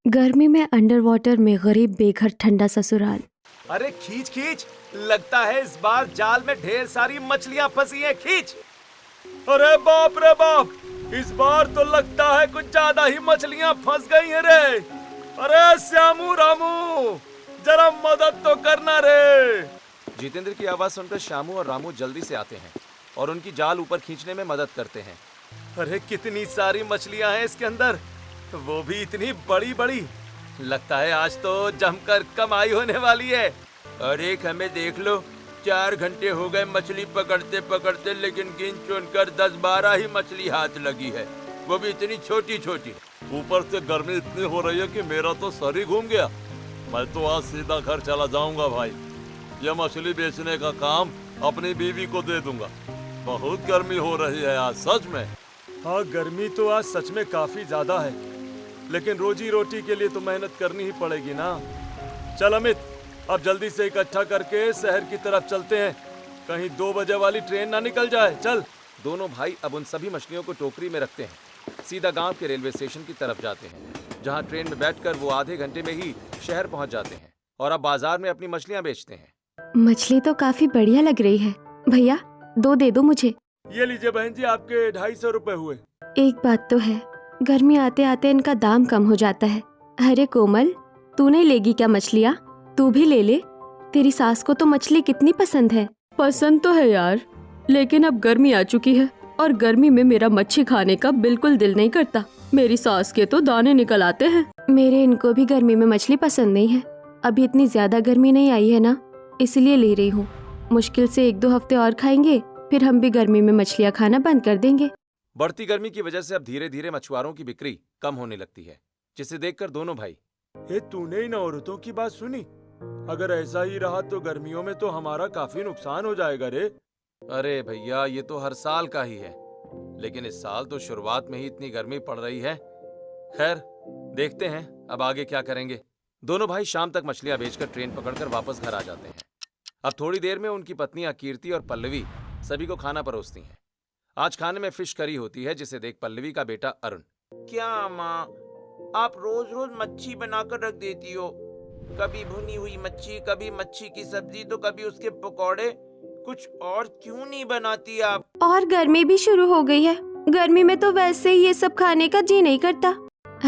गर्मी में under water में गरीब बेघर ठंडा ससुराल। अरे खींच खींच, लगता है इस बार जाल में ढेर सारी मछलियां फंसी हैं। खींच। अरे बाप रे बाप, इस बार तो लगता है कुछ ज्यादा ही मछलियां फंस गई हैं रे। अरे श्यामू रामू, जरा मदद तो करना रे। जितेंद्र की आवाज सुनकर श्यामू और रामू जल्दी से आते हैं और उनकी जाल ऊपर खींचने में मदद करते हैं। अरे कितनी सारी मछलियां हैं इसके अंदर, वो भी इतनी बड़ी बड़ी। लगता है आज तो जमकर कमाई होने वाली है। अरे हमें देख लो, 4 घंटे हो गए मछली पकड़ते पकड़ते, लेकिन गिन चुनकर 10-12 ही मछली हाथ लगी है, वो भी इतनी छोटी छोटी। ऊपर से गर्मी इतनी हो रही है कि मेरा तो सर ही घूम गया। मैं तो आज सीधा घर चला जाऊंगा भाई। ये मछली बेचने का काम अपनी बीवी को दे दूंगा। बहुत गर्मी हो रही है आज सच में। हाँ, गर्मी तो आज सच में काफी ज्यादा है, लेकिन रोजी रोटी के लिए तो मेहनत करनी ही पड़ेगी ना। चल अमित, अब जल्दी से इकट्ठा करके शहर की तरफ चलते हैं, कहीं 2 बजे वाली ट्रेन ना निकल जाए। चल। दोनों भाई अब उन सभी मछलियों को टोकरी में रखते हैं, सीधा गांव के रेलवे स्टेशन की तरफ जाते हैं, जहां ट्रेन में बैठकर वो आधे घंटे में ही शहर पहुंच जाते हैं और अब बाजार में अपनी मछलियां बेचते हैं। मछली तो काफी बढ़िया लग रही है, भैया 2 दे दो मुझे। ये लीजिए बहन जी, आपके 250 रुपए हुए। एक बात तो है, गर्मी आते आते इनका दाम कम हो जाता है। अरे कोमल, तू नहीं लेगी क्या मछलियाँ? तू भी ले ले, तेरी सास को तो मछली कितनी पसंद है। पसंद तो है यार, लेकिन अब गर्मी आ चुकी है और गर्मी में मेरा मच्छी खाने का बिल्कुल दिल नहीं करता। मेरी सास के तो दाने निकल आते हैं। मेरे इनको भी गर्मी में मछली पसंद नहीं है। अभी इतनी ज्यादा गर्मी नहीं आई है ना, इसलिए ले रही हूँ। मुश्किल से 1-2 हफ्ते और खाएंगे, फिर हम भी गर्मी में मछलियाँ खाना बंद कर देंगे। बढ़ती गर्मी की वजह से अब धीरे धीरे मछुआरों की बिक्री कम होने लगती है, जिसे देखकर दोनों भाई, तूने इन औरतों की बात सुनी? अगर ऐसा ही रहा तो गर्मियों में तो हमारा काफी नुकसान हो जाएगा रे। अरे भैया, ये तो हर साल का ही है, लेकिन इस साल तो शुरुआत में ही इतनी गर्मी पड़ रही है। खैर, देखते हैं अब आगे क्या करेंगे। दोनों भाई शाम तक मछलियां बेचकर ट्रेन पकड़कर वापस घर आ जाते हैं। अब थोड़ी देर में उनकी पत्नियां कीर्ति और पल्लवी सभी को खाना परोसती हैं। आज खाने में फिश करी होती है, जिसे देख पल्लवी का बेटा अरुण, क्या माँ, आप रोज रोज मच्छी बनाकर रख देती हो? कभी भुनी हुई मच्छी, कभी मच्छी की सब्जी, तो कभी उसके पकौड़े। कुछ और क्यों नहीं बनाती आप? और गर्मी भी शुरू हो गई है, गर्मी में तो वैसे ही ये सब खाने का जी नहीं करता।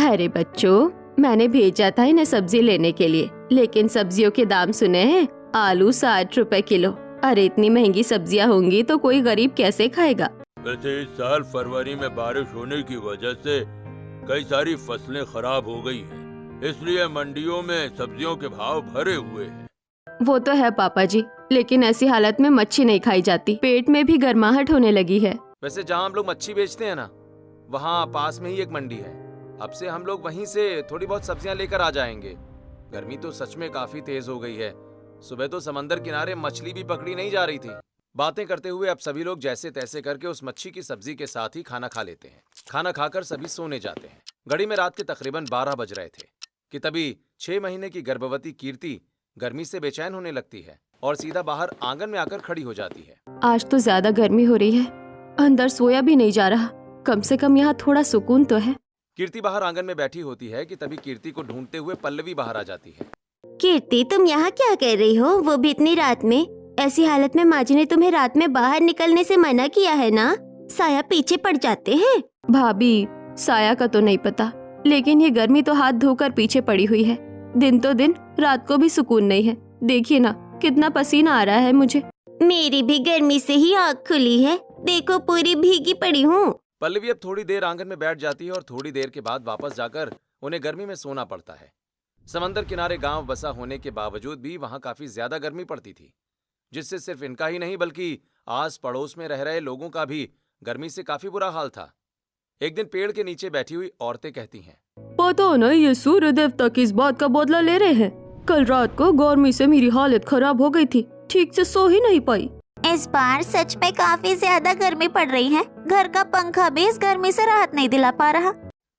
अरे बच्चों, मैंने भेजा था इन्हें सब्जी लेने के लिए, लेकिन सब्जियों के दाम सुने हैं? आलू 60 रुपए किलो। अरे इतनी महंगी सब्जियां होंगी तो कोई गरीब कैसे खाएगा? वैसे इस साल फरवरी में बारिश होने की वजह से कई सारी फसलें खराब हो गई हैं, इसलिए मंडियों में सब्जियों के भाव भरे हुए हैं। वो तो है पापा जी, लेकिन ऐसी हालत में मच्छी नहीं खाई जाती, पेट में भी गर्माहट होने लगी है। वैसे जहाँ हम लोग मच्छी बेचते हैं ना, वहाँ पास में ही एक मंडी है। अब से हम लोग वहीं से थोड़ी बहुत सब्जियां लेकर आ जाएंगे। गर्मी तो सच में काफी तेज हो गई है। सुबह तो समंदर किनारे मछली भी पकड़ी नहीं जा रही थी। बातें करते हुए अब सभी लोग जैसे तैसे करके उस मच्छी की सब्जी के साथ ही खाना खा लेते हैं। खाना खाकर सभी सोने जाते हैं। घड़ी में रात के तकरीबन 12 बज रहे थे कि तभी 6 महीने की गर्भवती कीर्ति गर्मी से बेचैन होने लगती है और सीधा बाहर आंगन में आकर खड़ी हो जाती है। आज तो ज्यादा गर्मी हो रही है, अंदर सोया भी नहीं जा रहा। कम से कम यहाँ थोड़ा सुकून तो है। कीर्ति बाहर आंगन में बैठी होती है कि तभी कीर्ति को ढूंढते हुए पल्लवी बाहर आ जाती है। कीर्ति, तुम यहाँ क्या कर रही हो, वो भी इतनी रात में? ऐसी हालत में माँ जी ने तुम्हें रात में बाहर निकलने से मना किया है ना, साया पीछे पड़ जाते हैं। भाभी, साया का तो नहीं पता, लेकिन ये गर्मी तो हाथ धोकर पीछे पड़ी हुई है। दिन तो दिन, रात को भी सुकून नहीं है। देखिए ना, कितना पसीना आ रहा है मुझे। मेरी भी गर्मी से ही आँख खुली है, देखो पूरी भीगी पड़ी हूँ। पल्लवी अब थोड़ी देर आंगन में बैठ जाती है और थोड़ी देर के बाद वापस जाकर उन्हें गर्मी में सोना पड़ता है। समंदर किनारे गांव बसा होने के बावजूद भी वहां काफी ज्यादा गर्मी पड़ती थी, जिससे सिर्फ इनका ही नहीं बल्कि आस पड़ोस में रह रहे लोगों का भी गर्मी से काफी बुरा हाल था। एक दिन पेड़ के नीचे बैठी हुई औरतें कहती हैं, पता नहीं ये सूर्य देवता किस बात का बदला ले रहे हैं। कल रात को गर्मी से मेरी हालत खराब हो गई थी, ठीक से सो ही नहीं पाई। इस बार सच में काफी ज्यादा गर्मी पड़ रही है, घर का पंखा भी इस गर्मी से राहत नहीं दिला पा रहा।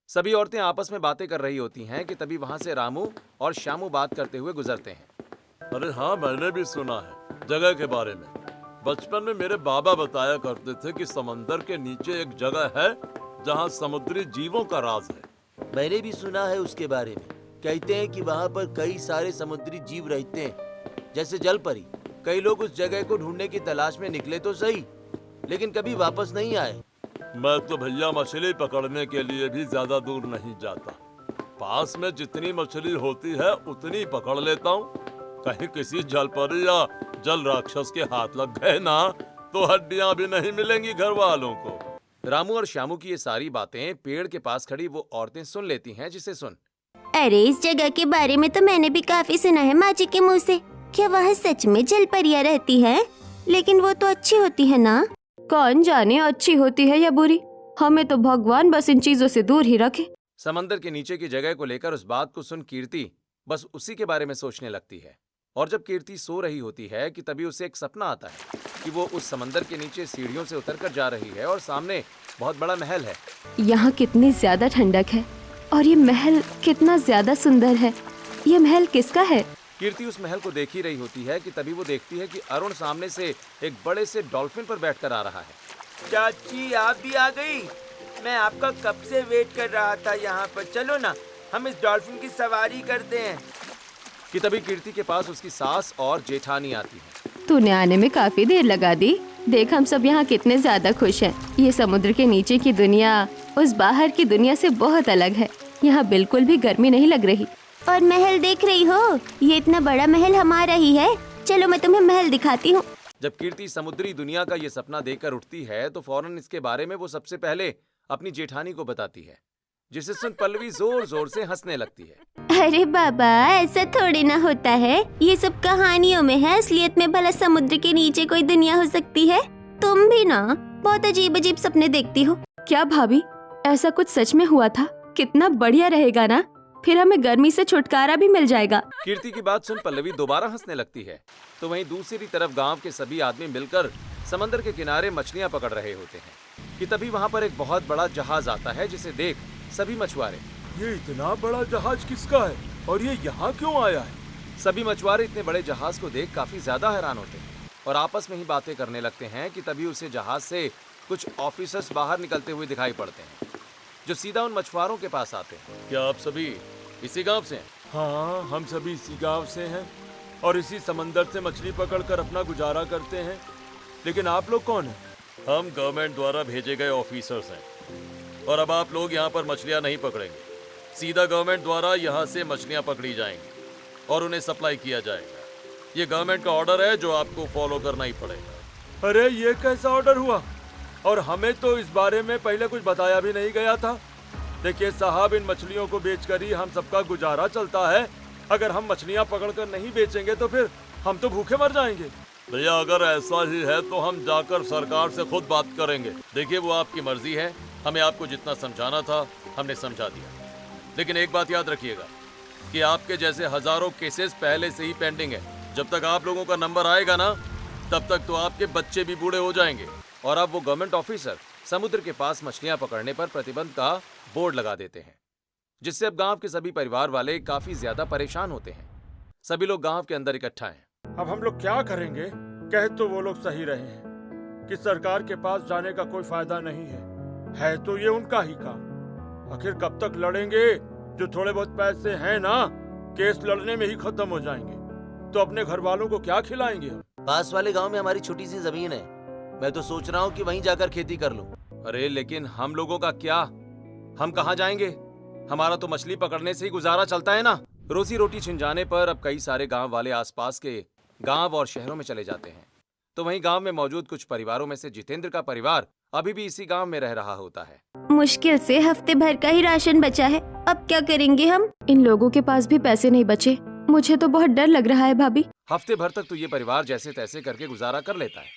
सभी औरतें आपस में बातें कर रही होती हैं कि तभी वहां से रामू और श्यामू बात करते हुए गुजरते हैं। अरे हाँ, मैंने भी सुना है जगह के बारे में। बचपन में मेरे बाबा बताया करते थे कि समंदर के नीचे एक जगह है जहाँ समुद्री जीवों का राज है। मैंने भी सुना है उसके बारे में। कहते हैं कि वहाँ पर कई सारे समुद्री जीव रहते हैं, जैसे जल परी। कई लोग उस जगह को ढूंढने की तलाश में निकले तो सही, लेकिन कभी वापस नहीं आए। मैं तो भैया मछली पकड़ने के लिए भी ज्यादा दूर नहीं जाता। पास में जितनी मछली होती है उतनी पकड़ लेता हूँ। कहीं किसी जल परी या जल राक्षस के हाथ लग गए ना तो हड्डियां भी नहीं मिलेंगी घर वालों को। रामू और श्यामू की ये सारी बातें पेड़ के पास खड़ी वो औरतें सुन लेती हैं, जिसे सुन। अरे इस जगह के बारे में तो मैंने भी काफी सुना है माँ जी के मुँह से। क्या वहाँ सच में जल परियां रहती है? लेकिन वो तो अच्छी होती है ना? कौन जाने अच्छी होती है या बुरी, हमें तो भगवान बस इन चीजों से दूर ही रखे। समंदर के नीचे की जगह को लेकर उस बात को सुन कीर्ति बस उसी के बारे में सोचने लगती है। और जब कीर्ति सो रही होती है कि तभी उसे एक सपना आता है कि वो उस समंदर के नीचे सीढ़ियों से उतरकर जा रही है और सामने बहुत बड़ा महल है। यहाँ कितनी ज्यादा ठंडक है और ये महल कितना ज्यादा सुंदर है। ये महल किसका है? कीर्ति उस महल को देख ही रही होती है कि तभी वो देखती है कि अरुण सामने से एक बड़े से डॉल्फिन पर बैठकर आ रहा है। चाची आप भी आ गई? मैं आपका कब से वेट कर रहा था यहाँ पर। चलो ना हम इस डॉल्फिन की सवारी करते हैं। कि तभी कीर्ति के पास उसकी सास और जेठानी आती है। तूने आने में काफी देर लगा दी। देख हम सब यहाँ कितने ज्यादा खुश हैं। ये समुद्र के नीचे की दुनिया उस बाहर की दुनिया से बहुत अलग है। यहाँ बिल्कुल भी गर्मी नहीं लग रही। और महल देख रही हो? ये इतना बड़ा महल हमारा ही है। चलो मैं तुम्हें महल दिखाती हूँ। जब कीर्ति समुद्री दुनिया का ये सपना देखकर उठती है तो फौरन इसके बारे में वो सबसे पहले अपनी जेठानी को बताती है, जिसे सुन पल्लवी जोर जोर से हंसने लगती है। अरे बाबा ऐसा थोड़ी ना होता है, ये सब कहानियों में है। असलियत में भला समुद्र के नीचे कोई दुनिया हो सकती है? तुम भी ना बहुत अजीब अजीब सपने देखती हो। क्या भाभी, ऐसा कुछ सच में हुआ था? कितना बढ़िया रहेगा ना, फिर हमें गर्मी से छुटकारा भी मिल जाएगा। कीर्ति की बात सुन पल्लवी दोबारा हंसने लगती है। तो वहीं दूसरी तरफ गांव के सभी आदमी मिलकर समंदर के किनारे मछलियां पकड़ रहे होते हैं कि तभी वहां पर एक बहुत बड़ा जहाज आता है, जिसे देख सभी मछुआरे, ये इतना बड़ा जहाज किसका है और ये यहाँ क्यों आया है? सभी मछुआरे इतने बड़े जहाज को देख काफी ज्यादा हैरान होते हैं और आपस में ही बातें करने लगते हैं कि तभी उसे जहाज से कुछ ऑफिसर्स बाहर निकलते हुए दिखाई पड़ते हैं, जो सीधा उन मछुआरों के पास आते हैं। क्या आप सभी इसी गांव से हैं? हाँ, हम सभी इसी गांव से हैं और इसी समंदर से मछली पकड़कर अपना गुजारा करते हैं। लेकिन आप लोग कौन हैं? हम गवर्नमेंट द्वारा भेजे गए ऑफिसर्स हैं और अब आप लोग यहाँ पर मछलियाँ नहीं पकड़ेंगे। सीधा गवर्नमेंट द्वारा यहाँ से मछलियाँ पकड़ी जाएंगी और उन्हें सप्लाई किया जाएगा। ये गवर्नमेंट का ऑर्डर है जो आपको फॉलो करना ही पड़ेगा। अरे ये कैसा ऑर्डर हुआ? और हमें तो इस बारे में पहले कुछ बताया भी नहीं गया था। देखिए साहब, इन मछलियों को बेचकर ही हम सबका गुजारा चलता है। अगर हम मछलियाँ पकड़कर नहीं बेचेंगे तो फिर हम तो भूखे मर जाएंगे। भैया अगर ऐसा ही है तो हम जाकर सरकार से खुद बात करेंगे। देखिए वो आपकी मर्जी है, हमें आपको जितना समझाना था हमने समझा दिया। लेकिन एक बात याद रखिएगा कि आपके जैसे हजारों केसेस पहले से ही पेंडिंग है। जब तक आप लोगों का नंबर आएगा ना तब तक तो आपके बच्चे भी बूढ़े हो जाएंगे। और अब वो गवर्नमेंट ऑफिसर समुद्र के पास मछलियां पकड़ने पर प्रतिबंध का बोर्ड लगा देते हैं, जिससे अब गांव के सभी परिवार वाले काफी ज्यादा परेशान होते हैं। सभी लोग गांव के अंदर इकट्ठा हैं। अब हम लोग क्या करेंगे? कह तो वो लोग सही रहे हैं कि सरकार के पास जाने का कोई फायदा नहीं है तो ये उनका ही काम। आखिर कब तक लड़ेंगे? जो थोड़े बहुत पैसे हैं ना, केस लड़ने में ही खत्म हो जाएंगे। तो अपने घर वालों को क्या खिलाएंगे हम? पास वाले गांव में हमारी छोटी सी जमीन है, मैं तो सोच रहा हूँ कि वहीं जाकर खेती कर लूं। अरे लेकिन हम लोगों का क्या? हम कहाँ जाएंगे? हमारा तो मछली पकड़ने से ही गुजारा चलता है ना। रोजी रोटी छिन जाने पर अब कई सारे गांव वाले आसपास के गांव और शहरों में चले जाते हैं। तो वहीं गांव में मौजूद कुछ परिवारों में से जितेंद्र का परिवार अभी भी इसी गांव में रह रहा होता है। मुश्किल से हफ्ते भर का ही राशन बचा है, अब क्या करेंगे हम? इन लोगों के पास भी पैसे नहीं बचे। मुझे तो बहुत डर लग रहा है भाभी। हफ्ते भर तक तो ये परिवार जैसे तैसे करके गुजारा कर लेता है,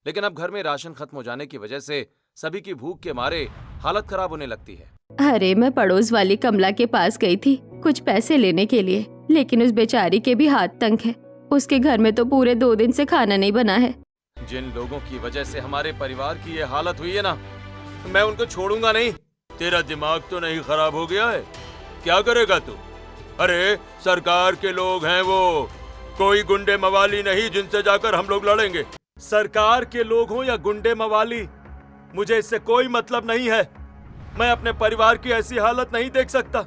लेकिन अब घर में राशन खत्म हो जाने की वजह से सभी की भूख के मारे हालत खराब होने लगती है। अरे मैं पड़ोस वाली कमला के पास गई थी कुछ पैसे लेने के लिए, लेकिन उस बेचारी के भी हाथ तंग है। उसके घर में तो पूरे 2 दिन से खाना नहीं बना है। जिन लोगों की वजह से हमारे परिवार की ये हालत हुई है ना, मैं उनको छोड़ूंगा नहीं। तेरा दिमाग तो नहीं खराब हो गया है? क्या करेगा तू? अरे सरकार के लोग हैं वो, कोई गुंडे मवाली नहीं जिनसे जाकर हम लोग लड़ेंगे। सरकार के लोग हों या गुंडे मवाली, मुझे इससे कोई मतलब नहीं है। मैं अपने परिवार की ऐसी हालत नहीं देख सकता।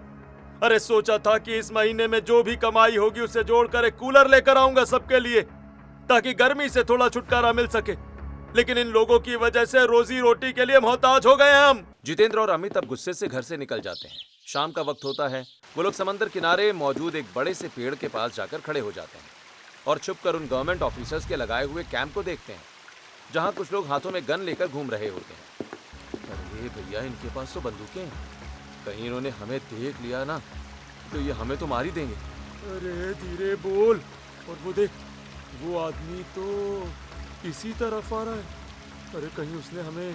अरे सोचा था कि इस महीने में जो भी कमाई होगी उसे जोड़कर एक कूलर लेकर आऊंगा सबके लिए, ताकि गर्मी से थोड़ा छुटकारा मिल सके। लेकिन इन लोगों की वजह से रोजी रोटी के लिए मोहताज हो गए हैं हम। जितेंद्र और अमित अब गुस्से से घर से निकल जाते हैं। शाम का वक्त होता है। वो लोग समंदर किनारे मौजूद एक बड़े से पेड़ के पास जाकर खड़े हो जाते हैं और छुपकर उन गवर्नमेंट ऑफिसर्स के लगाए हुए कैंप को देखते हैं, जहां कुछ लोग हाथों में गन लेकर घूम रहे होते हैं। अरे भैया, इनके पास तो बंदूकें हैं। कहीं इन्होंने हमें देख लिया ना तो ये हमें तो मार ही देंगे। अरे धीरे बोल। और वो देख, वो आदमी तो इसी तरफ आ रहा है। अरे कहीं उसने हमें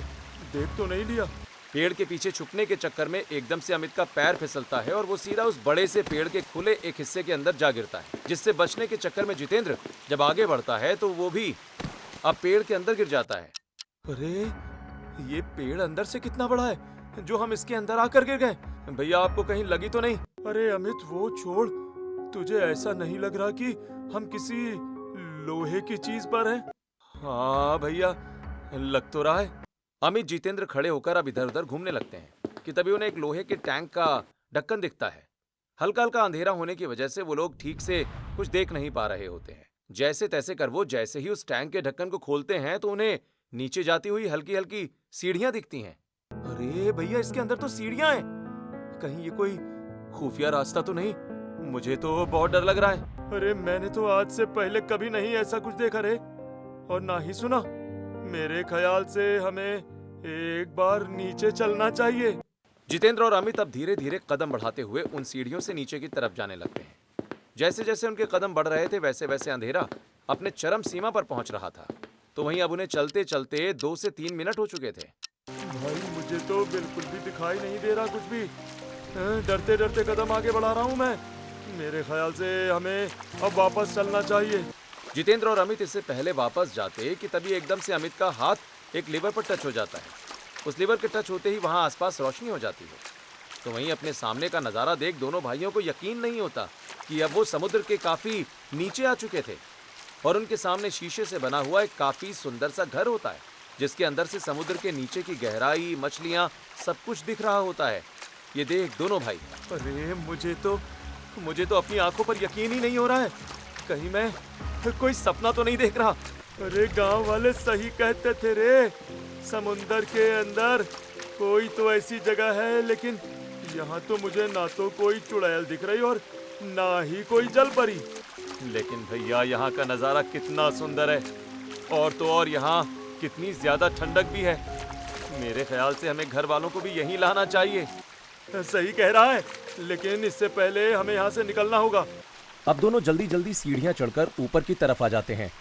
देख तो नहीं लिया। पेड़ के पीछे छुपने के चक्कर में एकदम से अमित का पैर फिसलता है और वो सीधा उस बड़े से पेड़ के खुले एक हिस्से के अंदर जा गिरता है, जिससे बचने के चक्कर में जितेंद्र जब आगे बढ़ता है तो वो भी अब पेड़ के अंदर गिर जाता है। अरे ये पेड़ अंदर से कितना बड़ा है जो हम इसके अंदर आकर गिर गए। भैया, आपको कहीं लगी तो नहीं? अरे अमित, वो छोड़। तुझे ऐसा नहीं लग रहा कि हम किसी लोहे की चीज पर हैं? हाँ भैया, लग तो रहा है। अमित जितेंद्र खड़े होकर अब इधर उधर घूमने लगते हैं कि तभी उन्हें एक लोहे के टैंक का ढक्कन दिखता है। हल्का हल्का अंधेरा होने की वजह से वो लोग ठीक से कुछ देख नहीं पा रहे होते हैं। जैसे तैसे कर वो जैसे ही उस टैंक के ढक्कन को खोलते हैं तो उन्हें नीचे जाती हुई हल्की हल्की सीढ़ियां दिखती हैं। अरे भैया, इसके अंदर तो सीढ़ियां हैं। कहीं ये कोई खुफिया रास्ता तो नहीं? मुझे तो बहुत डर लग रहा है। अरे मैंने तो आज से पहले कभी नहीं ऐसा कुछ देखा रे, और ना ही सुना। मेरे ख्याल से हमें एक बार नीचे चलना चाहिए। जितेंद्र और अमित अब धीरे धीरे कदम बढ़ाते हुए उन सीढ़ियों से नीचे की तरफ जाने लगते हैं। जैसे जैसे उनके कदम बढ़ रहे थे वैसे वैसे अंधेरा अपने चरम सीमा पर पहुंच रहा था। तो वहीं अब उन्हें चलते चलते 2 से 3 मिनट हो चुके थे। भाई, मुझे तो बिल्कुल भी दिखाई नहीं दे रहा कुछ भी। डरते डरते कदम आगे बढ़ा रहा हूँ मैं। मेरे ख्याल से हमें अब वापस चलना चाहिए। जितेंद्र और अमित इससे पहले वापस जाते कि तभी एकदम से अमित का हाथ एक लीवर पर टच हो जाता है। उस लीवर के टच होते ही वहां आसपास रोशनी हो जाती है। तो वहीं अपने सामने का नज़ारा देख दोनों भाइयों को यकीन नहीं होता कि अब वो समुद्र के काफ़ी नीचे आ चुके थे और उनके सामने शीशे से बना हुआ एक काफ़ी सुंदर सा घर होता है, जिसके अंदर से समुद्र के नीचे की गहराई, मछलियाँ, सब कुछ दिख रहा होता है। ये देख दोनों भाई, अरे मुझे तो अपनी आंखों पर यकीन ही नहीं हो रहा है। कहीं मैं कोई सपना तो नहीं देख रहा। अरे गांव वाले सही कहते थे रे, समुंदर के अंदर कोई तो ऐसी जगह है, लेकिन यहाँ तो मुझे ना तो कोई चुड़ैल दिख रही और ना ही कोई जल परी। लेकिन भैया, यहाँ का नज़ारा कितना सुंदर है, और तो और यहाँ कितनी ज़्यादा ठंडक भी है। मेरे ख्याल से हमें घर वालों को भी यहीं लाना चाहिए। सही कह रहा है, लेकिन इससे पहले हमें यहाँ से निकलना होगा। अब दोनों जल्दी जल्दी सीढ़ियां चढ़कर ऊपर की तरफ आ जाते हैं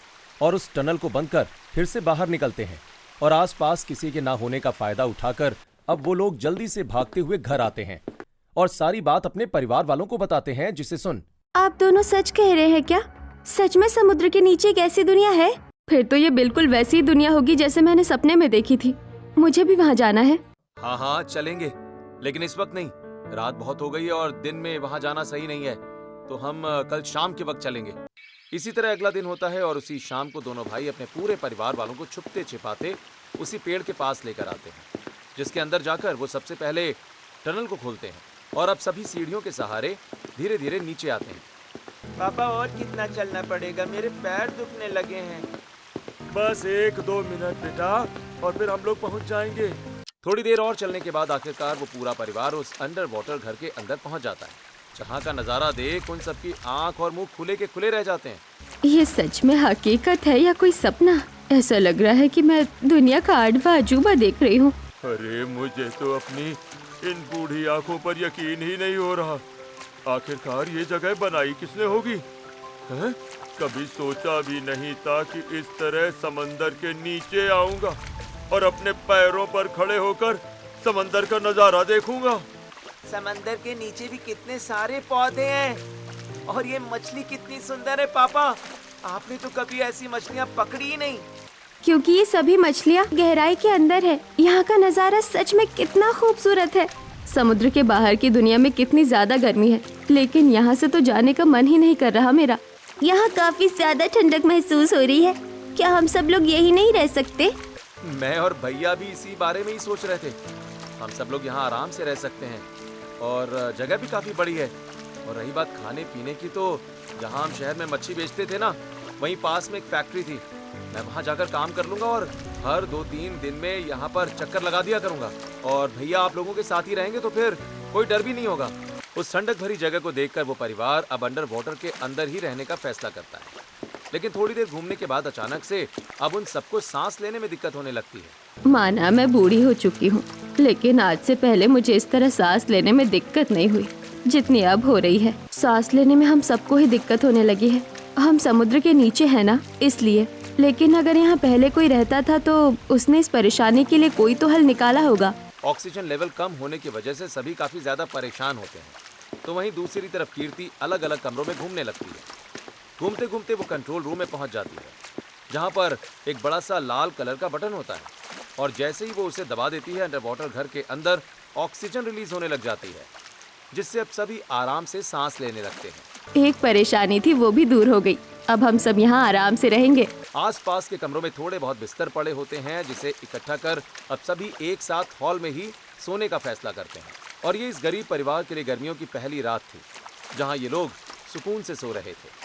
और उस टनल को बंद कर फिर से बाहर निकलते हैं और आसपास किसी के ना होने का फायदा उठाकर अब वो लोग जल्दी से भागते हुए घर आते हैं और सारी बात अपने परिवार वालों को बताते हैं, जिसे सुन। आप दोनों सच कह रहे हैं क्या? सच में समुद्र के नीचे एक ऐसी दुनिया है? फिर तो ये बिल्कुल वैसी ही दुनिया होगी जैसे मैंने सपने में देखी थी। मुझे भी वहाँ जाना है। हाँ चलेंगे, लेकिन इस वक्त नहीं। रात बहुत हो गई है और दिन में वहाँ जाना सही नहीं है, तो हम कल शाम के वक्त चलेंगे। इसी तरह अगला दिन होता है और उसी शाम को दोनों भाई अपने पूरे परिवार वालों को छुपते छिपाते उसी पेड़ के पास लेकर आते हैं, जिसके अंदर जाकर वो सबसे पहले टनल को खोलते हैं और अब सभी सीढ़ियों के सहारे धीरे धीरे नीचे आते हैं। पापा, और कितना चलना पड़ेगा? मेरे पैर दुखने लगे हैं। बस 1-2 मिनट बेटा, और फिर हम लोग पहुँच जाएंगे। थोड़ी देर और चलने के बाद आखिरकार वो पूरा परिवार उस अंडर वाटर घर के अंदर पहुंच जाता है, जहां का नजारा देख उन सबकी आंख और मुंह खुले के खुले रह जाते हैं। ये सच में हकीकत है या कोई सपना? ऐसा लग रहा है कि मैं दुनिया का 8वां अजूबा देख रही हूँ। अरे मुझे तो अपनी इन बूढ़ी आंखों पर यकीन ही नहीं हो रहा। आखिरकार ये जगह बनाई किसने होगी? हैं? कभी सोचा भी नहीं था कि इस तरह समंदर के नीचे आऊंगा और अपने पैरों पर खड़े होकर समंदर का नजारा देखूंगा। समंदर के नीचे भी कितने सारे पौधे हैं, और ये मछली कितनी सुंदर है। पापा, आपने तो कभी ऐसी मछलियाँ पकड़ी ही नहीं। क्योंकि ये सभी मछलियाँ गहराई के अंदर है। यहाँ का नजारा सच में कितना खूबसूरत है। समुद्र के बाहर की दुनिया में कितनी ज्यादा गर्मी है, लेकिन यहाँ से तो जाने का मन ही नहीं कर रहा मेरा। यहाँ काफी ज्यादा ठंडक महसूस हो रही है। क्या हम सब लोग यही नहीं रह सकते? मैं और भैया भी इसी बारे में ही सोच रहे थे। हम सब लोग यहाँ आराम से रह सकते हैं, और जगह भी काफी बड़ी है। और रही बात खाने पीने की, तो जहाँ हम शहर में मच्छी बेचते थे ना, वहीं पास में एक फैक्ट्री थी। मैं वहाँ जाकर काम कर लूंगा और हर 2-3 दिन में यहाँ पर चक्कर लगा दिया करूंगा। और भैया आप लोगों के साथ ही रहेंगे तो फिर कोई डर भी नहीं होगा। उस ठंडक भरी जगह को देखकर वो परिवार अब अंडर वाटर के अंदर ही रहने का फैसला करता है। लेकिन थोड़ी देर घूमने के बाद अचानक से अब उन सबको सांस लेने में दिक्कत होने लगती है। माना मैं बूढ़ी हो चुकी हूँ, लेकिन आज से पहले मुझे इस तरह सांस लेने में दिक्कत नहीं हुई जितनी अब हो रही है। सांस लेने में हम सबको ही दिक्कत होने लगी है। हम समुद्र के नीचे है ना, इसलिए। लेकिन अगर यहाँ पहले कोई रहता था तो उसने इस परेशानी के लिए कोई तो हल निकाला होगा। ऑक्सीजन लेवल कम होने की वजह से सभी काफी ज्यादा परेशान होते हैं। तो वहीं दूसरी तरफ कीर्ति अलग अलग कमरों में घूमने लगती है। घूमते घूमते वो कंट्रोल रूम में पहुंच जाती है, जहां पर एक बड़ा सा लाल कलर का बटन होता है। और जैसे ही वो उसे दबा देती है, अंडर वाटर घर के अंदर ऑक्सीजन रिलीज होने लग जाती है, जिससे अब सभी आराम से सांस लेने लगते हैं। एक परेशानी थी, वो भी दूर हो गई। अब हम सब यहाँ आराम से रहेंगे। आसपास के कमरों में थोड़े बहुत बिस्तर पड़े होते हैं, जिसे इकट्ठा कर अब सभी एक साथ हॉल में ही सोने का फैसला करते हैं। और ये इस गरीब परिवार के लिए गर्मियों की पहली रात थी, जहाँ ये लोग सुकून से सो रहे थे।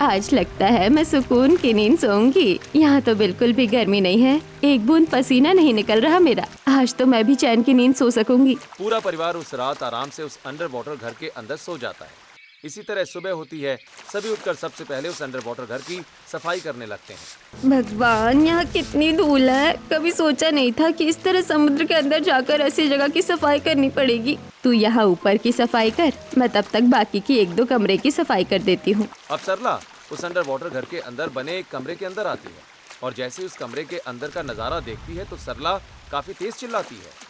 आज लगता है मैं सुकून की नींद सोऊंगी। यहाँ तो बिल्कुल भी गर्मी नहीं है, एक बूंद पसीना नहीं निकल रहा मेरा। आज तो मैं भी चैन की नींद सो सकूंगी। पूरा परिवार उस रात आराम से उस अंडर वाटर घर के अंदर सो जाता है। इसी तरह सुबह होती है, सभी उठकर सबसे पहले उस अंडर वाटर घर की सफाई करने लगते हैं। भगवान, यहाँ कितनी धूल है। कभी सोचा नहीं था कि इस तरह समुद्र के अंदर जाकर ऐसी जगह की सफाई करनी पड़ेगी। तू यहाँ ऊपर की सफाई कर, मैं तब तक बाकी की 1-2 कमरे की सफाई कर देती हूँ। अब सरला उस अंडर वाटर घर के अंदर बने एक कमरे के अंदर आती है, और जैसे उस कमरे के अंदर का नजारा देखती है तो सरला काफी तेज चिल्लाती है।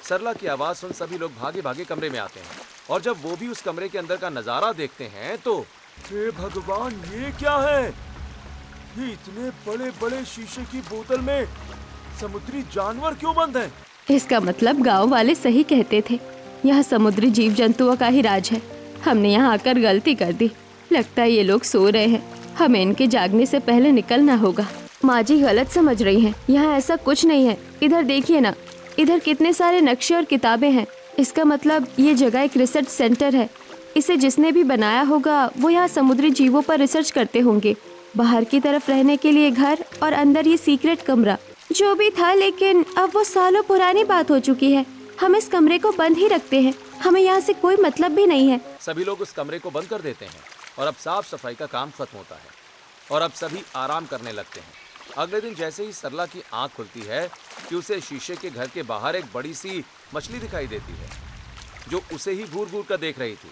सरला की आवाज सुन सभी लोग भागे भागे कमरे में आते हैं, और जब वो भी उस कमरे के अंदर का नजारा देखते हैं तो हे भगवान, ये क्या है? ये इतने बड़े बड़े शीशे की बोतल में समुद्री जानवर क्यों बंद हैं? इसका मतलब गांव वाले सही कहते थे, यहाँ समुद्री जीव जंतुओं का ही राज है। हमने यहाँ आकर गलती कर दी। लगता है ये लोग सो रहे हैं, हमें इनके जागने से पहले निकलना होगा। माँ जी गलत समझ रही हैं, यहाँ ऐसा कुछ नहीं है। इधर देखिए ना, इधर कितने सारे नक्शे और किताबें हैं। इसका मतलब ये जगह एक रिसर्च सेंटर है। इसे जिसने भी बनाया होगा वो यहाँ समुद्री जीवों पर रिसर्च करते होंगे। बाहर की तरफ रहने के लिए घर और अंदर ये सीक्रेट कमरा। जो भी था, लेकिन अब वो सालों पुरानी बात हो चुकी है। हम इस कमरे को बंद ही रखते हैं, हमें यहाँ से कोई मतलब भी नहीं है। सभी लोग उस कमरे को बंद कर देते हैं और अब साफ सफाई का काम खत्म होता है और अब सभी आराम करने लगते हैं। अगले दिन जैसे ही सरला की आंख खुलती है कि उसे शीशे के घर के बाहर एक बड़ी सी मछली दिखाई देती है, जो उसे ही घूर घूर कर देख रही थी,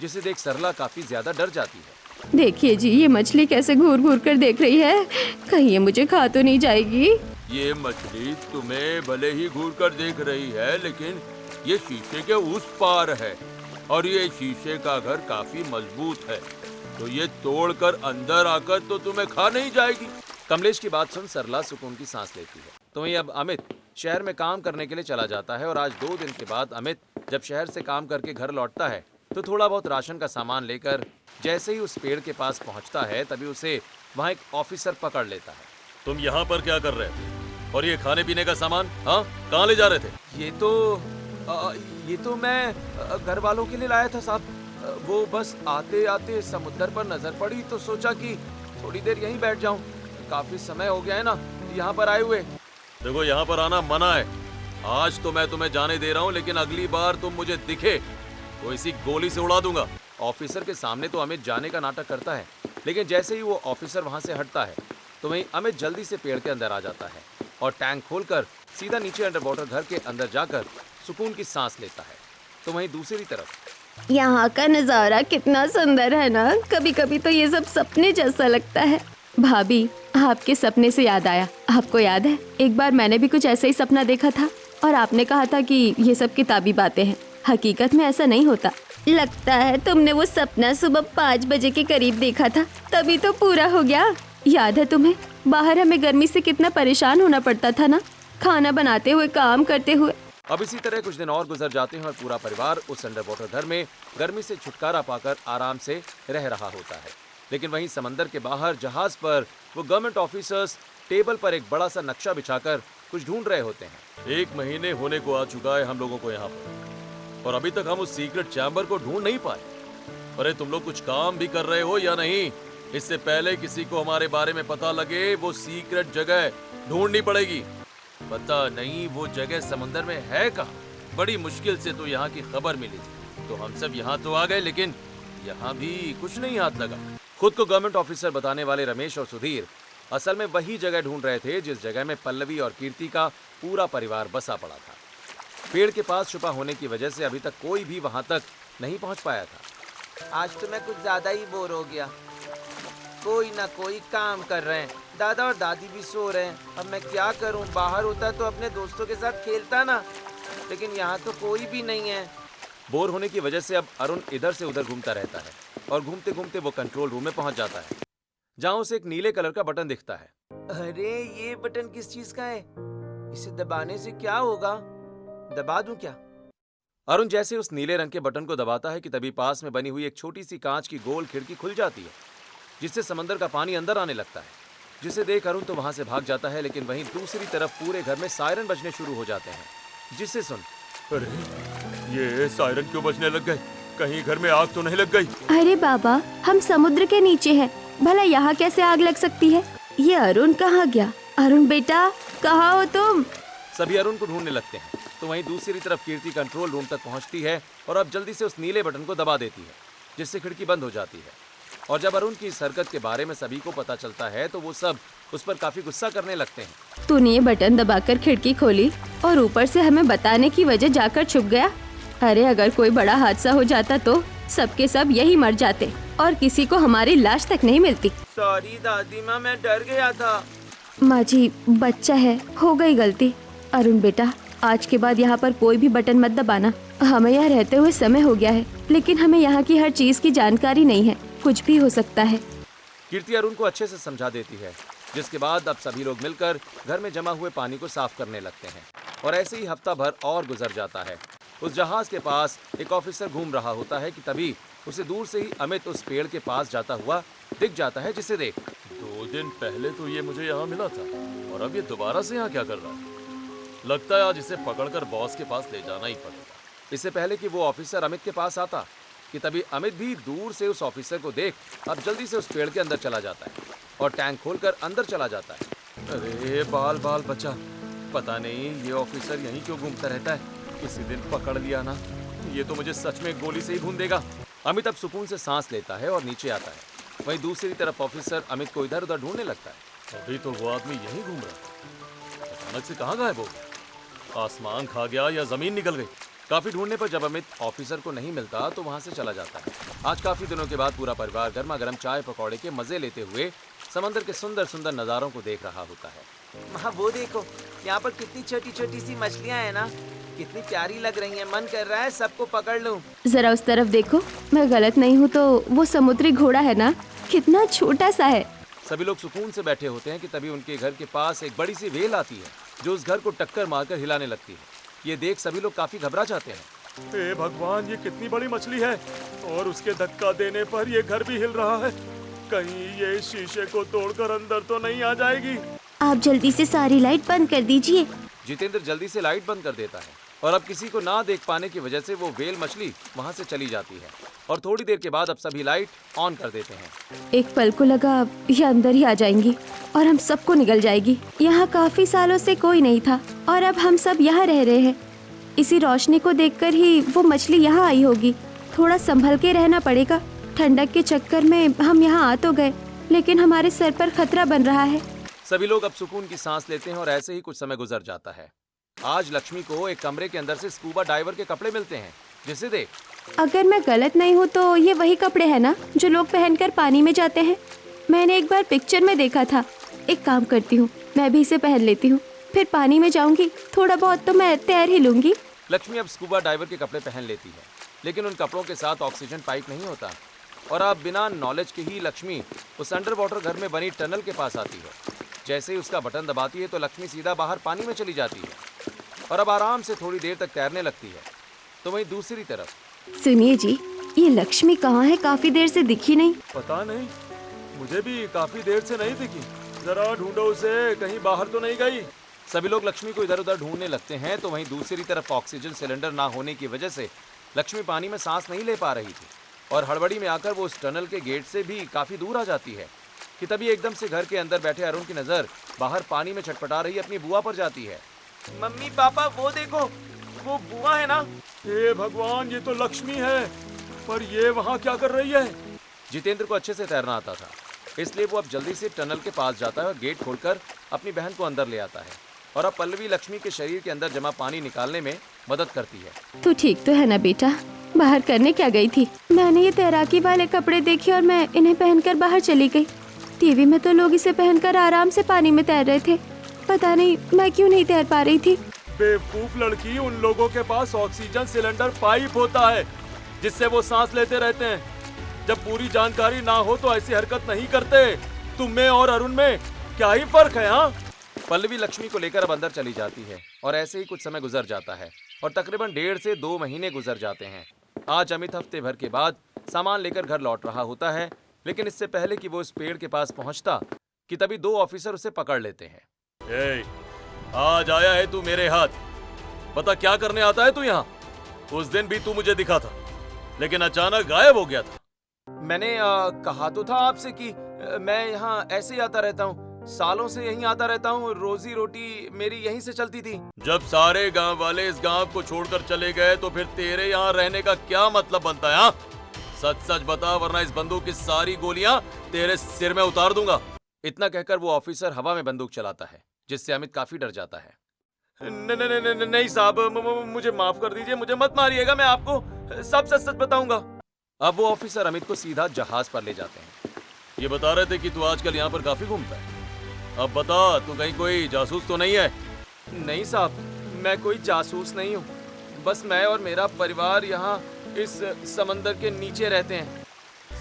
जिसे देख सरला काफी ज्यादा डर जाती है। देखिए जी, ये मछली कैसे घूर घूर कर देख रही है, कहीं ये मुझे खा तो नहीं जाएगी। ये मछली तुम्हें भले ही घूर कर देख रही है, लेकिन ये शीशे के उस पार है और ये शीशे का घर काफी मजबूत है, तो ये तोड़कर अंदर आकर तो तुम्हें खा नहीं जाएगी। कमलेश की बात सुन सरला सुकून की सांस लेती है। तो वहीं अब अमित शहर में काम करने के लिए चला जाता है और आज 2 दिन के बाद अमित जब शहर से काम करके घर लौटता है तो थोड़ा बहुत राशन का सामान लेकर जैसे ही उस पेड़ के पास पहुंचता है तभी उसे वहाँ एक ऑफिसर पकड़ लेता है। तुम यहाँ पर क्या कर रहे थे? और ये खाने पीने का सामान कहाँ ले जा रहे थे? ये तो मैं घर वालों के लिए लाया था साहब। वो बस आते आते समुद्र पर नजर पड़ी तो सोचा कि थोड़ी देर यहीं बैठ जाऊं। काफी समय हो गया है ना यहाँ पर आए हुए। देखो, यहाँ पर आना मना है। आज तो मैं तुम्हें जाने दे रहा हूँ, लेकिन अगली बार तुम मुझे दिखे तो इसी गोली से उड़ा दूंगा। ऑफिसर के सामने तो अमित जाने का नाटक करता है, लेकिन जैसे ही वो ऑफिसर वहां से हटता है तो वहीं अमित जल्दी से पेड़ के अंदर आ जाता है और टैंक खोलकर सीधा नीचे अंडर वाटर घर के अंदर जाकर सुकून की सांस लेता है। तो वहीं दूसरी तरफ यहाँ का नज़ारा कितना सुंदर है ना। कभी कभी तो ये सब सपने जैसा लगता है। भाभी, आपके सपने से याद आया, आपको याद है एक बार मैंने भी कुछ ऐसा ही सपना देखा था और आपने कहा था कि ये सब किताबी बातें हैं, हकीकत में ऐसा नहीं होता। लगता है तुमने वो सपना सुबह 5 बजे के करीब देखा था, तभी तो पूरा हो गया। याद है तुम्हें, बाहर हमें गर्मी से कितना परेशान होना पड़ता था ना, खाना बनाते हुए, काम करते हुए। अब इसी तरह कुछ दिन और गुजर जाते हैं और पूरा परिवार उस अंडर वाटर घर में गर्मी से छुटकारा पाकर आराम से रह रहा होता है। लेकिन वहीं समंदर के बाहर जहाज पर वो गवर्नमेंट ऑफिसर्स टेबल पर एक बड़ा सा नक्शा बिछाकर कुछ ढूंढ रहे होते हैं। 1 महीने होने को आ चुका है हम लोगों को यहाँ पर, और अभी तक हम उस सीक्रेट चैम्बर को ढूंढ नहीं पाए। अरे तुम लोग कुछ काम भी कर रहे हो या नहीं? इससे पहले किसी को हमारे बारे में पता लगे, वो सीक्रेट जगह ढूंढनी पड़ेगी। पता नहीं वो जगह समंदर में है कहाँ। बड़ी मुश्किल से तो यहाँ की खबर मिली थी, तो हम सब यहाँ तो आ गए, लेकिन यहाँ भी कुछ नहीं हाथ लगा। खुद को गवर्नमेंट ऑफिसर बताने वाले रमेश और सुधीर असल में वही जगह ढूंढ रहे थे जिस जगह में पल्लवी और कीर्ति का पूरा परिवार बसा पड़ा था। पेड़ के पास छुपा होने की वजह से अभी तक कोई भी वहां तक नहीं पहुंच पाया था। आज तो मैं कुछ ज्यादा ही बोर हो गया। कोई ना कोई काम कर रहे हैं, दादा और दादी भी सो रहे हैं। अब मैं क्या करूं? बाहर होता तो अपने दोस्तों के साथ खेलता ना, लेकिन यहाँ तो कोई भी नहीं है। बोर होने की वजह से अब अरुण इधर से उधर घूमता रहता है और घूमते घूमते वो कंट्रोल रूम में पहुंच जाता है, जहां उसे एक नीले कलर का बटन दिखता है। अरे ये बटन किस चीज का है? इसे दबाने से क्या होगा? दबा दूं क्या? अरुण जैसे उस नीले रंग के बटन को दबाता है कि तभी पास में बनी हुई एक छोटी सी कांच की गोल खिड़की खुल जाती है, जिससे समंदर का पानी अंदर आने लगता है। जिसे देख अरुण तो वहां से भाग जाता है, लेकिन वहीं दूसरी तरफ पूरे घर में सायरन बजने शुरू हो जाते हैं, जिससे सुन, अरे ये सायरन क्यों बजने लग गए? कहीं घर में आग तो नहीं लग गई? अरे बाबा, हम समुद्र के नीचे हैं, भला यहाँ कैसे आग लग सकती है? ये अरुण कहाँ गया? अरुण बेटा, कहाँ हो तुम? सभी अरुण को ढूंढने लगते हैं, तो वहीं दूसरी तरफ कीर्ति कंट्रोल रूम तक पहुंचती है और अब जल्दी से उस नीले बटन को दबा देती है, जिससे खिड़की बंद हो जाती है। और जब अरुण की इस हरकत के बारे में सभी को पता चलता है तो वो सब उस पर काफी गुस्सा करने लगते हैं। तूने ये बटन दबाकर खिड़की खोली और ऊपर से हमें बताने की वजह जाकर छुप गया। अरे अगर कोई बड़ा हादसा हो जाता तो सबके सब यही मर जाते और किसी को हमारी लाश तक नहीं मिलती। सॉरी दादी माँ, मैं डर गया था। माँ जी, बच्चा है, हो गई गलती। अरुण बेटा, आज के बाद यहाँ पर कोई भी बटन मत दबाना। हमें यहाँ रहते हुए समय हो गया है, लेकिन हमें यहाँ की हर चीज की जानकारी नहीं है, कुछ भी हो सकता है। कीर्ति अरुण को अच्छे से समझा देती है, जिसके बाद अब सभी लोग मिलकर घर में जमा हुए पानी को साफ करने लगते हैं। और ऐसे ही हफ्ता भर और गुजर जाता है। उस जहाज के पास एक ऑफिसर घूम रहा होता है कि तभी उसे दूर से ही अमित उस पेड़ के पास जाता हुआ दिख जाता है, जिसे देख, 2 दिन पहले तो ये मुझे यहाँ मिला था और अब ये दोबारा से यहाँ क्या कर रहा है? लगता है आज इसे पकड़कर बॉस के पास ले जाना ही पड़ेगा। इससे पहले कि वो ऑफिसर अमित के पास आता कि तभी अमित भी दूर से उस ऑफिसर को देख अब जल्दी से उस पेड़ के अंदर चला जाता है और टैंक खोलकर अंदर चला जाता है। अरे बाल बाल बचा, पता नहीं ये ऑफिसर यहीं क्यों घूमता रहता है। किसी दिन पकड़ लिया ना, ये तो मुझे सच में गोली से ही भून देगा। अमित अब सुकून से सांस लेता है और नीचे आता है। वहीं दूसरी तरफ ऑफिसर अमित को इधर उधर ढूंढने लगता है। अभी तो वो आदमी यहीं घूम रहा था, अचानक से कहाँ गायब हो गया? आसमान खा गया या जमीन निकल गई? काफी ढूंढने पर जब अमित ऑफिसर को नहीं मिलता तो वहां से चला जाता है। आज काफी दिनों के बाद पूरा परिवार गर्मा गर्म चाय पकौड़े के मजे लेते हुए समंदर के सुंदर सुंदर नजारों को देख रहा होता है। माँ वो देखो, यहाँ पर कितनी छोटी छोटी सी मछलियाँ हैं ना, कितनी प्यारी लग रही हैं। मन कर रहा है सबको पकड़ लूं। जरा उस तरफ देखो, मैं गलत नहीं हूँ तो वो समुद्री घोड़ा है ना, कितना छोटा सा है। सभी लोग सुकून से बैठे होते हैं कि तभी उनके घर के पास एक बड़ी सी वेल आती है, जो उस घर को टक्कर मारकर हिलाने लगती है। ये देख सभी लोग काफी घबरा जाते हैं। हे भगवान, ये कितनी बड़ी मछली है और उसके धक्का देने पर ये घर भी हिल रहा है। कहीं ये शीशे को तोड़कर अंदर तो नहीं आ जाएगी? आप जल्दी से सारी लाइट बंद कर दीजिए। जितेंद्र जल्दी से लाइट बंद कर देता है और अब किसी को ना देख पाने की वजह से वो वेल मछली वहां से चली जाती है और थोड़ी देर के बाद अब सभी लाइट ऑन कर देते हैं। एक पल को लगा ये अंदर ही आ जाएंगी और हम सबको निगल जाएगी। यहाँ काफी सालों से कोई नहीं था और अब हम सब यहाँ रह रहे हैं। इसी रोशनी को देखकर ही वो मछली यहाँ आई होगी। थोड़ा संभल के रहना पड़ेगा। ठंडक के चक्कर में हम यहाँ आ तो गए, लेकिन हमारे सर पर खतरा बन रहा है। सभी लोग अब सुकून की सांस लेते हैं और ऐसे ही कुछ समय गुजर जाता है। आज लक्ष्मी को एक कमरे के अंदर से स्कूबा डाइवर के कपड़े मिलते हैं, जिसे देख, अगर मैं गलत नहीं हूँ तो ये वही कपड़े हैं ना जो लोग पहनकर पानी में जाते हैं। मैंने एक बार पिक्चर में देखा था। एक काम करती हूँ, मैं भी इसे पहन लेती हूँ, फिर पानी में जाऊंगी, थोड़ा बहुत तो मैं तैर ही लूंगी। लक्ष्मी अब स्कूबा डाइवर के कपड़े पहन लेती है, लेकिन उन कपड़ों के साथ ऑक्सीजन पाइप नहीं होता और अब बिना नॉलेज के ही लक्ष्मी उस अंडर वाटर घर में बनी टनल के पास आती है। जैसे ही उसका बटन दबाती है तो लक्ष्मी सीधा बाहर पानी में चली जाती है और अब आराम से थोड़ी देर तक तैरने लगती है। तो वहीं दूसरी तरफ, सुनिए जी, ये लक्ष्मी कहाँ है? काफी देर से दिखी नहीं। पता नहीं, मुझे भी काफी देर से नहीं दिखी। जरा ढूंढो उसे, कहीं बाहर तो नहीं गई। सभी लोग लक्ष्मी को इधर उधर ढूंढने लगते हैं। तो वहीं दूसरी तरफ ऑक्सीजन सिलेंडर ना होने की वजह से लक्ष्मी पानी में सांस नहीं ले पा रही थी और हड़बड़ी में आकर वो उस टनल के गेट से भी काफी दूर आ जाती है कि तभी एकदम से घर के अंदर बैठे अरुण की नजर बाहर पानी में छटपटा रही अपनी बुआ पर जाती है। मम्मी पापा वो देखो, वो बुआ है ना। हे भगवान, ये तो लक्ष्मी है, पर ये वहाँ क्या कर रही है? जितेंद्र को अच्छे से तैरना आता था, इसलिए वो अब जल्दी से टनल के पास जाता है और गेट खोलकर अपनी बहन को अंदर ले आता है और अब पल्लवी लक्ष्मी के शरीर के अंदर जमा पानी निकालने में मदद करती है। तू ठीक तो है ना बेटा? बाहर करने क्या गई थी? मैंने ये तैराकी वाले कपड़े देखे और मैं इन्हें पहनकर बाहर चली गई। टीवी में तो लोग इसे पहनकर आराम से पानी में तैर रहे थे, पता नहीं मैं क्यों नहीं तैर पा रही थी। बेवकूफ लड़की, उन लोगों के पास ऑक्सीजन सिलेंडर पाइप होता है जिससे वो सांस लेते रहते हैं। जब पूरी जानकारी ना हो तो ऐसी हरकत नहीं करते। तुम में और अरुण में क्या ही फर्क है? हाँ, पल्लवी लक्ष्मी को लेकर अब अंदर चली जाती है और ऐसे ही कुछ समय गुजर जाता है और तकरीबन 1.5 से 2 महीने गुजर जाते हैं। आज अमित हफ्ते भर के बाद सामान लेकर घर लौट रहा होता है, लेकिन इससे पहले कि वो उस पेड़ के पास पहुंचता कि तभी 2 ऑफिसर उसे पकड़ लेते हैं। ए, आज आया है तू मेरे हाथ, बता क्या करने आता है तू यहाँ? उस दिन भी तू मुझे दिखा था, लेकिन अचानक गायब हो गया था। मैंने कहा तो था आपसे कि मैं यहाँ ऐसे ही आता रहता हूँ, सालों से यहीं आता रहता हूँ, रोजी रोटी मेरी यहीं से चलती थी। जब सारे गांव वाले इस गांव को छोड़कर चले गए तो फिर तेरे यहाँ रहने का क्या मतलब बनता है? हाँ? सच सच बता, वरना इस बंदूक की सारी गोलियां तेरे सिर में उतार दूंगा। इतना कहकर वो ऑफिसर हवा में बंदूक चलाता है, जिससे अमित काफी डर जाता है। नहीं साहब, मुझे माफ कर दीजिए, मुझे मत मारिएगा, मैं आपको सब सच सच बताऊंगा। अब वो ऑफिसर अमित को सीधा जहाज पर ले जाते हैं। ये बता रहे थे कि तू आजकल यहाँ पर काफी घूमता है, अब बता तू कहीं कोई जासूस तो नहीं है? नहीं साहब, मैं कोई जासूस नहीं हूँ, बस मैं और मेरा परिवार यहाँ इस समंदर के नीचे रहते हैं।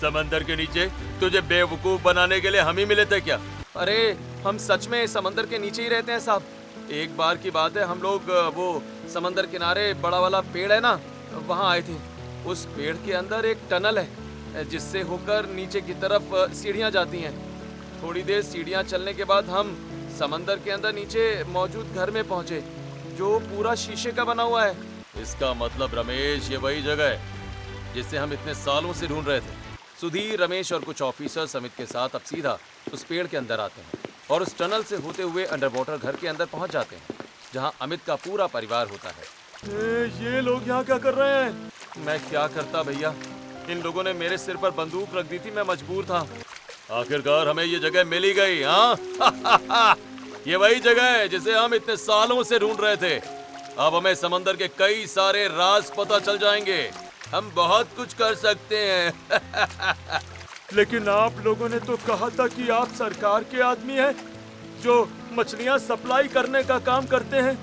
समंदर के नीचे? तुझे बेवकूफ बनाने के लिए हम ही मिले थे क्या? अरे हम सच में समंदर के नीचे ही रहते हैं साहब। एक बार की बात है, हम लोग वो समंदर किनारे बड़ा वाला पेड़ है ना, वहाँ आए थे। उस पेड़ के अंदर एक टनल है जिससे होकर नीचे की तरफ सीढ़ियाँ जाती हैं। थोड़ी देर सीढ़ियाँ चलने के बाद हम समंदर के अंदर नीचे मौजूद घर में पहुँचे, जो पूरा शीशे का बना हुआ है। इसका मतलब रमेश, ये वही जगह है जिसे हम इतने सालों से ढूंढ रहे थे। सुधीर, रमेश और कुछ ऑफिसर समित के साथ अब सीधा उस पेड़ के अंदर आते हैं और उस टनल से होते हुए अंडर वाटर घर के अंदर पहुंच जाते हैं, जहां अमित का पूरा परिवार होता है। ये लोग यहाँ क्या कर रहे हैं? मैं क्या करता भैया, इन लोगों ने मेरे सिर पर बंदूक रख दी थी, मैं मजबूर था। आखिरकार हमें ये जगह मिल ही गई। हाँ ये वही जगह है जिसे हम इतने सालों से ढूंढ रहे थे। अब हमें समंदर के कई सारे राज पता चल जाएंगे, हम बहुत कुछ कर सकते हैं। लेकिन आप लोगों ने तो कहा था कि आप सरकार के आदमी हैं जो मछलियां सप्लाई करने का काम करते हैं।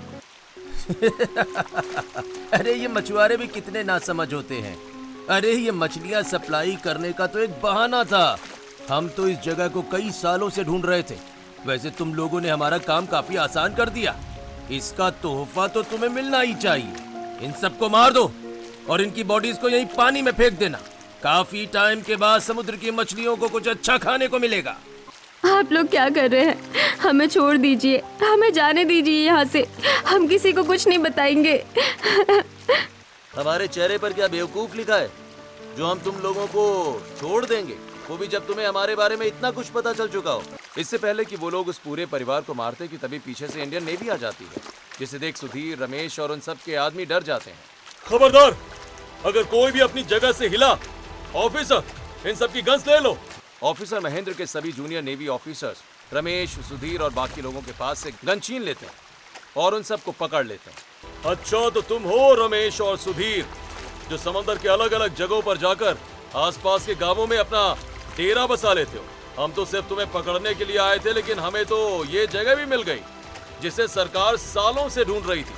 अरे ये मछुआरे भी कितने नासमझ होते हैं। अरे ये मछलियां सप्लाई करने का तो एक बहाना था। हम तो इस जगह को कई सालों से ढूंढ रहे थे। वैसे तुम लोगों ने हमारा काम काफी आसान कर दिया। इसका तोहफा तो तुम्हें मिलना ही चाहिए। इन सबको मार दो और इनकी बॉडीज को यहीं पानी में फेंक देना। काफी टाइम के बाद समुद्र की मछलियों को कुछ अच्छा खाने को मिलेगा। आप लोग क्या कर रहे हैं? हमें छोड़ दीजिए, हमें जाने दीजिए यहाँ से। हम किसी को कुछ नहीं बताएंगे। हमारे चेहरे पर क्या बेवकूफ लिखा है जो हम तुम लोगों को छोड़ देंगे, वो भी जब तुम्हें हमारे बारे में इतना कुछ पता चल चुका हो। इससे पहले कि वो लोग उस पूरे परिवार को मारते कि तभी पीछे से इंडियन नेवी आ जाती है, जिसे देख सुधीर, रमेश और उन सब के आदमी डर जाते हैं। खबरदार, अगर कोई भी अपनी जगह से हिला, ऑफिसर इन सब की गन्स ले लो। ऑफिसर महेंद्र के सभी junior navy officers Ramesh, Sudhir और बाकी लोगों के पास से गन छीन लेते हैं और उन सबको पकड़ लेते हैं। अच्छा तो तुम हो रमेश और सुधीर, जो समंदर के अलग अलग जगहों पर जाकर आसपास के गांवों में अपना डेरा बसा लेते हो। हम तो सिर्फ तुम्हें पकड़ने के लिए आए थे, लेकिन हमें तो ये जगह भी मिल गई जिसे सरकार सालों से ढूंढ रही थी।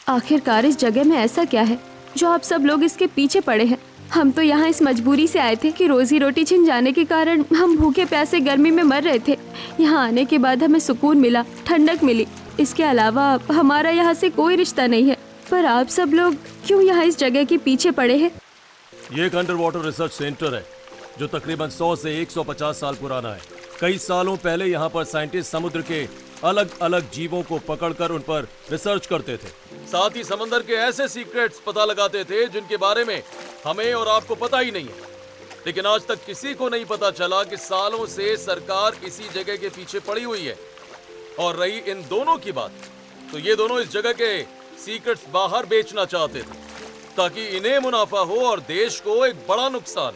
आखिरकार इस जगह में ऐसा क्या है जो आप सब लोग इसके पीछे पड़े हैं? हम तो यहाँ इस मजबूरी से आए थे कि रोजी रोटी छिन जाने के कारण हम भूखे प्यासे गर्मी में मर रहे थे। यहाँ आने के बाद हमें सुकून मिला, ठंडक मिली। इसके अलावा हमारा यहाँ से कोई रिश्ता नहीं है। पर आप सब लोग क्यों यहाँ इस जगह के पीछे पड़े हैं? ये एक अंडर वाटर रिसर्च सेंटर है जो तकरीबन 100 से 150 साल पुराना है। कई सालों पहले यहाँ पर साइंटिस्ट समुद्र के अलग अलग जीवों को पकड़कर उन पर रिसर्च करते थे। साथ ही समंदर के ऐसे सीक्रेट्स पता लगाते थे जिनके बारे में हमें और आपको पता ही नहीं है। लेकिन आज तक किसी को नहीं पता चला कि सालों से सरकार इसी जगह के पीछे पड़ी हुई है। और रही इन दोनों की बात, तो ये दोनों इस जगह के सीक्रेट्स बाहर बेचना चाहते थे ताकि इन्हें मुनाफा हो और देश को एक बड़ा नुकसान।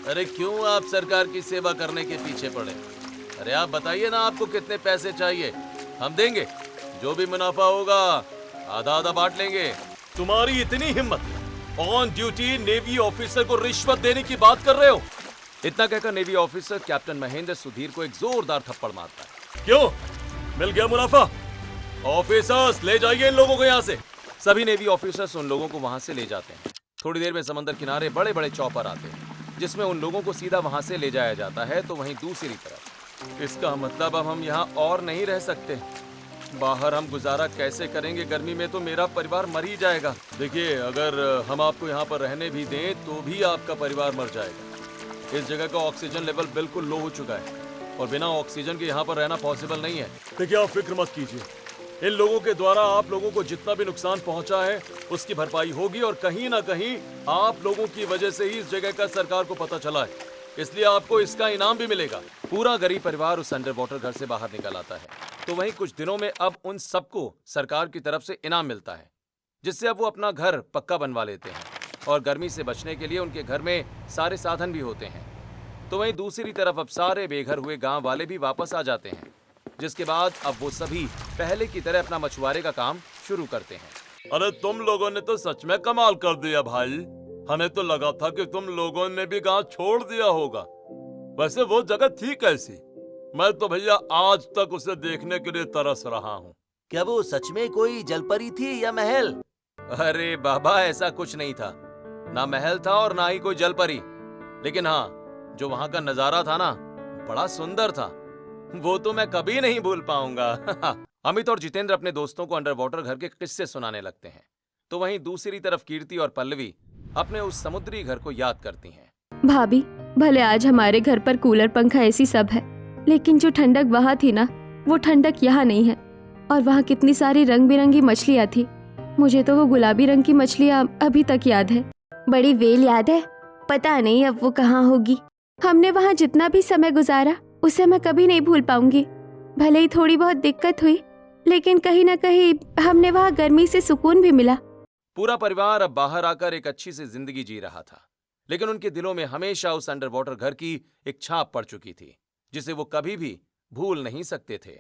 अरे क्यों आप सरकार की सेवा करने के पीछे पड़े? अरे आप बताइए ना, आपको कितने पैसे चाहिए, हम देंगे। जो भी मुनाफा होगा आधा आधा बांट लेंगे। तुम्हारी इतनी हिम्मत, ऑन ड्यूटी नेवी ऑफिसर को रिश्वत देने की बात कर रहे हो? इतना कहकर navy officer captain Mahendra Sudhir को एक जोरदार थप्पड़ मारता है। क्यों? मिल गया मुनाफा? ऑफिसर्स ले जाइए इन लोगों को यहाँ से। सभी नेवी ऑफिसर्स उन लोगों को वहां से ले जाते हैं। थोड़ी देर में समंदर किनारे बड़े बड़े चॉपर आते हैं जिसमें उन लोगों को सीधा वहां से ले जाया जाता है। तो वहीं दूसरी तरफ, इसका मतलब अब हम यहाँ और नहीं रह सकते। बाहर हम गुजारा कैसे करेंगे? गर्मी में तो मेरा परिवार मर ही जाएगा। देखिए, अगर हम आपको यहाँ पर रहने भी दें तो भी आपका परिवार मर जाएगा। इस जगह का ऑक्सीजन लेवल बिल्कुल लो हो चुका है और बिना ऑक्सीजन के यहाँ पर रहना पॉसिबल नहीं है। देखिए, आप फिक्र मत कीजिए। इन लोगों के द्वारा आप लोगों को जितना भी नुकसान पहुंचा है उसकी भरपाई होगी और कहीं ना कहीं आप लोगों की वजह से ही इस जगह का सरकार को पता चला है, इसलिए आपको इसका इनाम भी मिलेगा। पूरा गरीब परिवार उस अंडर वाटर घर से बाहर निकल आता है। तो वहीं कुछ दिनों में अब उन सबको सरकार की तरफ से इनाम मिलता है जिससे अब वो अपना घर पक्का बनवा लेते हैं और गर्मी से बचने के लिए उनके घर में सारे साधन भी होते हैं। तो वहीं दूसरी तरफ अब सारे बेघर हुए गांव वाले भी वापस आ जाते हैं, जिसके बाद अब वो सभी पहले की तरह अपना मछुआरे का काम शुरू करते हैं। अरे तुम लोगों ने तो सच में कमाल कर दिया भाई। हमें तो लगा था कि तुम लोगों ने भी गांव छोड़ दिया होगा। वैसे वो जगह थी कैसी? मैं तो भैया आज तक उसे देखने के लिए तरस रहा हूँ। क्या वो सच में कोई जलपरी थी या महल? अरे बाबा, ऐसा कुछ नहीं था। ना महल था और ना ही कोई जलपरी। लेकिन हाँ, जो वहां का नजारा था ना, बड़ा सुंदर था। वो तो मैं कभी नहीं भूल पाऊंगा। अमित और जितेंद्र अपने दोस्तों को अंडर वाटर घर के किस्से सुनाने लगते हैं। तो वहीं दूसरी तरफ कीर्ति और पल्लवी अपने उस समुद्री घर को याद करती हैं। भाभी, भले आज हमारे घर पर कूलर पंखा ऐसी सब है, लेकिन जो ठंडक वहाँ थी ना, वो ठंडक यहाँ नहीं है। और वहाँ कितनी सारी रंग बिरंगी मछलियाँ थी। मुझे तो वो गुलाबी रंग की मछलियाँ अभी तक याद है। बड़ी वेल याद है, पता नहीं अब वो कहाँ होगी। हमने वहाँ जितना भी समय गुजारा उसे मैं कभी नहीं भूल पाऊंगी। भले ही थोड़ी बहुत दिक्कत हुई, लेकिन कहीं ना कहीं हमने वहाँ गर्मी से सुकून भी मिला। पूरा परिवार अब बाहर आकर एक अच्छी सी जिंदगी जी रहा था, लेकिन उनके दिलों में हमेशा उस अंडर वाटर घर की एक छाप पड़ चुकी थी जिसे वो कभी भी भूल नहीं सकते थे।